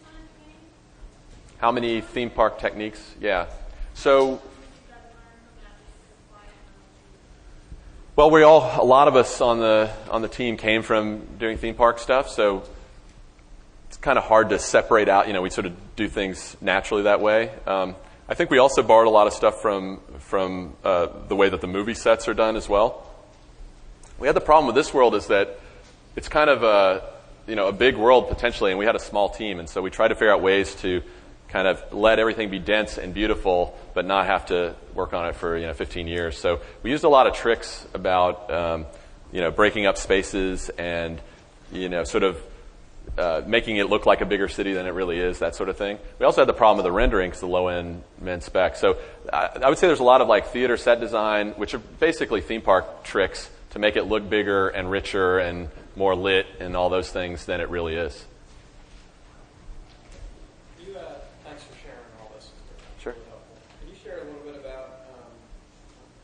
design the game? How many theme park techniques? Yeah. So, well, a lot of us on the team came from doing theme park stuff, so it's kind of hard to separate out. We sort of do things naturally that way. I think we also borrowed a lot of stuff from the way that the movie sets are done as well. We had the problem with this world is that it's kind of a big world potentially, and we had a small team, and so we tried to figure out ways to kind of let everything be dense and beautiful, but not have to work on it for 15 years. So we used a lot of tricks about breaking up spaces and sort of making it look like a bigger city than it really is, that sort of thing. We also had the problem of the rendering because the low-end men spec. So I would say there's a lot of like theater set design, which are basically theme park tricks to make it look bigger and richer and more lit and all those things than it really is. Thanks for sharing all this. Sure. Really helpful. Can you share a little bit about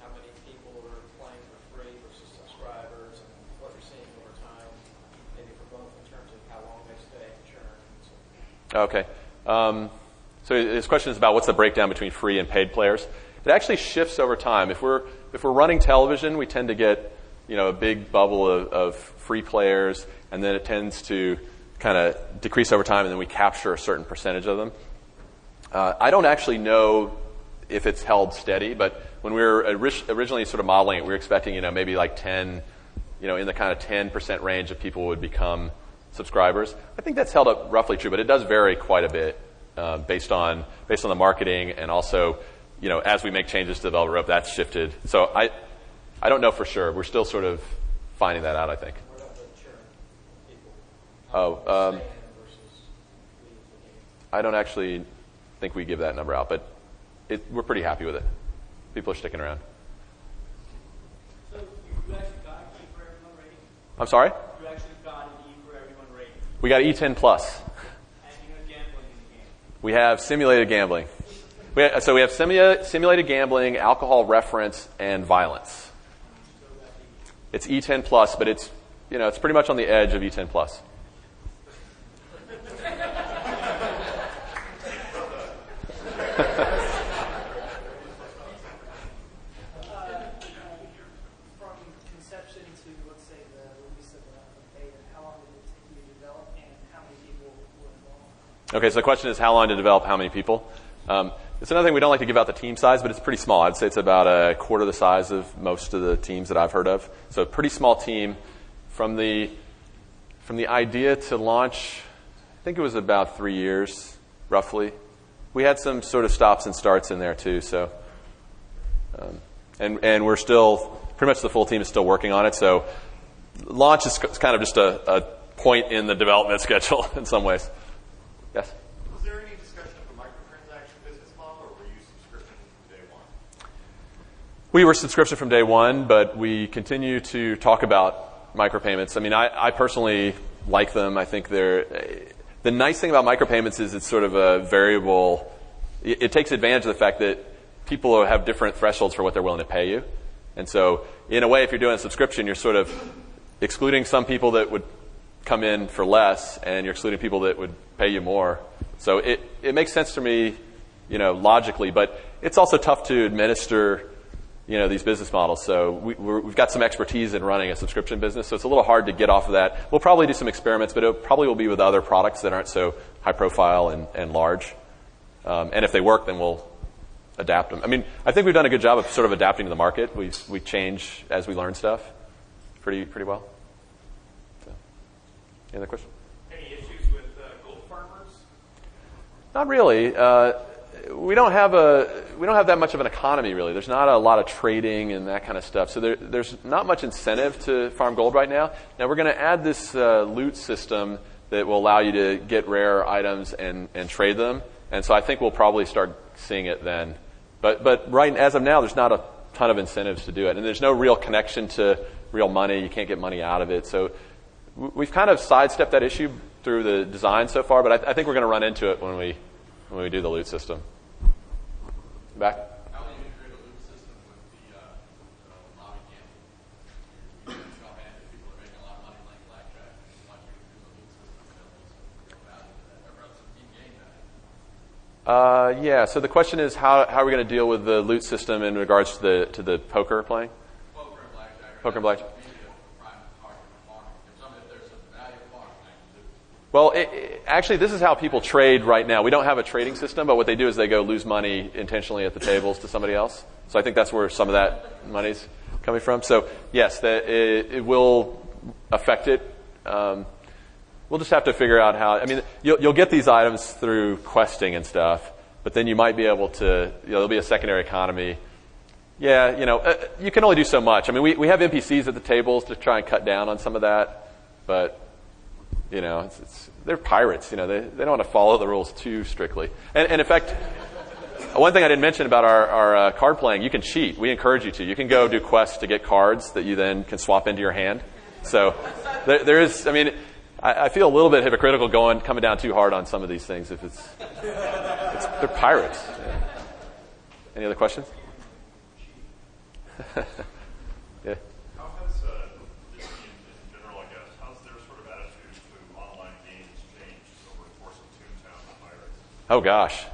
how many people are playing for free versus subscribers and what you're seeing over time, maybe for both in terms of how long they stay and churn and so forth? Okay. So this question is about what's the breakdown between free and paid players. It actually shifts over time. If we're running television, we tend to get a big bubble of free players, and then it tends to kind of decrease over time, and then we capture a certain percentage of them. I don't actually know if it's held steady, but when we were originally sort of modeling it, we were expecting maybe like 10, in the kind of 10% range of people would become subscribers. I think that's held up roughly true, but it does vary quite a bit based on the marketing, and also as we make changes to the Velvet Rope, that's shifted. So I don't know for sure. We're still sort of finding that out, I think. What about the churn people? I don't actually think we give that number out, but we're pretty happy with it. People are sticking around. So you actually got an E for everyone rating? I'm sorry? You actually got an E for everyone rating? We got E10 plus. And you have gambling in the game? We have simulated gambling. So we have simulated gambling, alcohol reference, and violence. It's E10 plus, but it's pretty much on the edge of E10 plus. From conception to, let's say, the release of the beta, how long did it take you to develop, and how many people were involved? Okay, so the question is how long to develop, how many people? It's another thing, we don't like to give out the team size, but it's pretty small. I'd say it's about a quarter the size of most of the teams that I've heard of. So a pretty small team. From the idea to launch, I think it was about 3 years, roughly. We had some sort of stops and starts in there too. So, and we're still, pretty much the full team is still working on it. So launch is kind of just a point in the development schedule in some ways. Yes? Was there any discussion of a microtransaction business model, or were you subscription from day one? We were subscription from day one, but we continue to talk about micropayments. I mean, I personally like them. I think the nice thing about micropayments is it's sort of a variable. It takes advantage of the fact that people have different thresholds for what they're willing to pay you. And so, in a way, if you're doing a subscription, you're sort of excluding some people that would come in for less, and you're excluding people that would pay you more. So it makes sense to me, logically, but it's also tough to administer, these business models. So we've got some expertise in running a subscription business, so it's a little hard to get off of that. We'll probably do some experiments, but it probably will be with other products that aren't so high profile and large. And if they work, then we'll adapt them. I mean, I think we've done a good job of sort of adapting to the market. We change as we learn stuff pretty well. So, any other question? Any issues with gold farmers? Not really. We don't have that much of an economy, really. There's not a lot of trading and that kind of stuff. So there's not much incentive to farm gold right now. Now we're going to add this loot system that will allow you to get rare items and trade them. And so I think we'll probably start seeing it then. But right as of now, there's not a ton of incentives to do it, and there's no real connection to real money. You can't get money out of it. So we've kind of sidestepped that issue through the design so far. But I think we're going to run into it when we do the loot system. Back? How will you integrate a loop system with the lobby gambling? You're shop and people are making a lot of money playing blackjack. Why don't you do the loop system to build real value to that? Everyone's a team game now. Yeah. So the question is, how are we going to deal with the loot system in regards to the poker playing? Poker and blackjack. Poker and blackjack. Well, actually, this is how people trade right now. We don't have a trading system, but what they do is they go lose money intentionally at the tables to somebody else. So I think that's where some of that money's coming from. So yes, it will affect it. We'll just have to figure out how. I mean, you'll get these items through questing and stuff, but then you might be able to. There'll be a secondary economy. Yeah, you can only do so much. I mean, we have NPCs at the tables to try and cut down on some of that, but. They're pirates. They don't want to follow the rules too strictly. And in fact, one thing I didn't mention about our card playing, you can cheat. We encourage you to. You can go do quests to get cards that you then can swap into your hand. So there is. I mean, I feel a little bit hypocritical coming down too hard on some of these things. If they're pirates. Yeah. Any other questions? Yeah. Oh, gosh.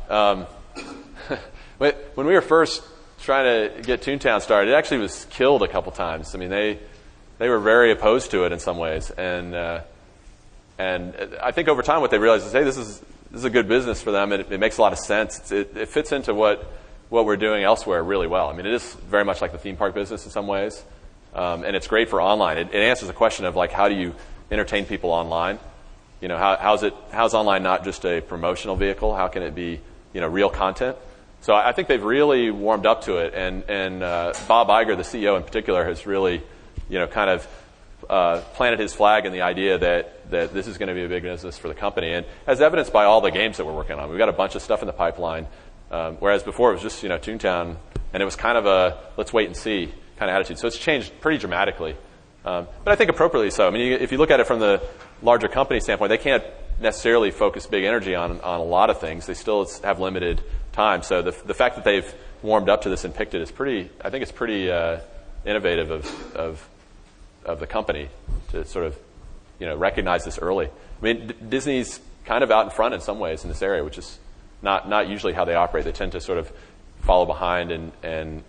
When we were first trying to get Toontown started, it actually was killed a couple times. I mean, they were very opposed to it in some ways. And I think over time what they realized is, hey, this is a good business for them. It makes a lot of sense. It fits into what we're doing elsewhere really well. I mean, it is very much like the theme park business in some ways. And it's great for online. It answers the question of, like, how do you entertain people online? How's online not just a promotional vehicle? How can it be, real content? So I think they've really warmed up to it, and Bob Iger, the CEO in particular, has really, kind of planted his flag in the idea that this is going to be a big business for the company, and as evidenced by all the games that we're working on. We've got a bunch of stuff in the pipeline, whereas before it was just Toontown, and it was kind of a let's wait and see kind of attitude. So it's changed pretty dramatically, but I think appropriately so. I mean, if you look at it from the larger company standpoint, they can't necessarily focus big energy on a lot of things. They still have limited time. So the fact that they've warmed up to this and picked it is pretty. I think it's pretty innovative of the company to sort of recognize this early. I mean, Disney's kind of out in front in some ways in this area, which is not usually how they operate. They tend to sort of follow behind and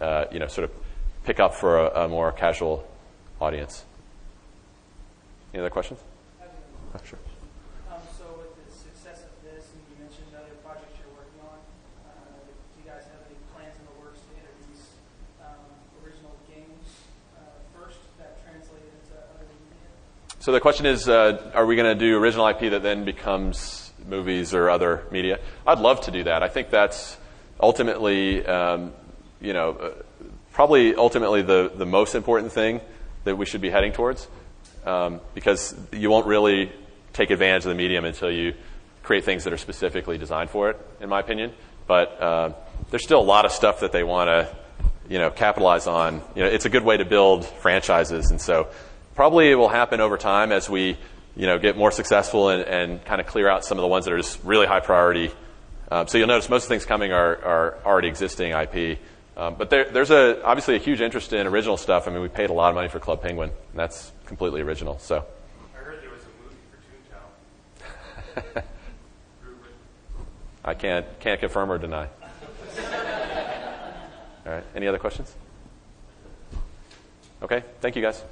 sort of pick up for a more casual audience. Any other questions? Oh, sure. So with the success of this, and you mentioned other projects you're working on, So the question is, are we going to do original IP that then becomes movies or other media? I'd love to do that. I think that's ultimately, probably ultimately the most important thing that we should be heading towards, because you won't really take advantage of the medium until you create things that are specifically designed for it, in my opinion. But there's still a lot of stuff that they want to, capitalize on. It's a good way to build franchises, and so probably it will happen over time as we, get more successful and kind of clear out some of the ones that are just really high priority. So you'll notice most of the things coming are already existing IP. But there's obviously a huge interest in original stuff. I mean, we paid a lot of money for Club Penguin, and that's completely original. So I heard there was a movie for Toontown. I can't confirm or deny. All right. Any other questions? Okay. Thank you, guys.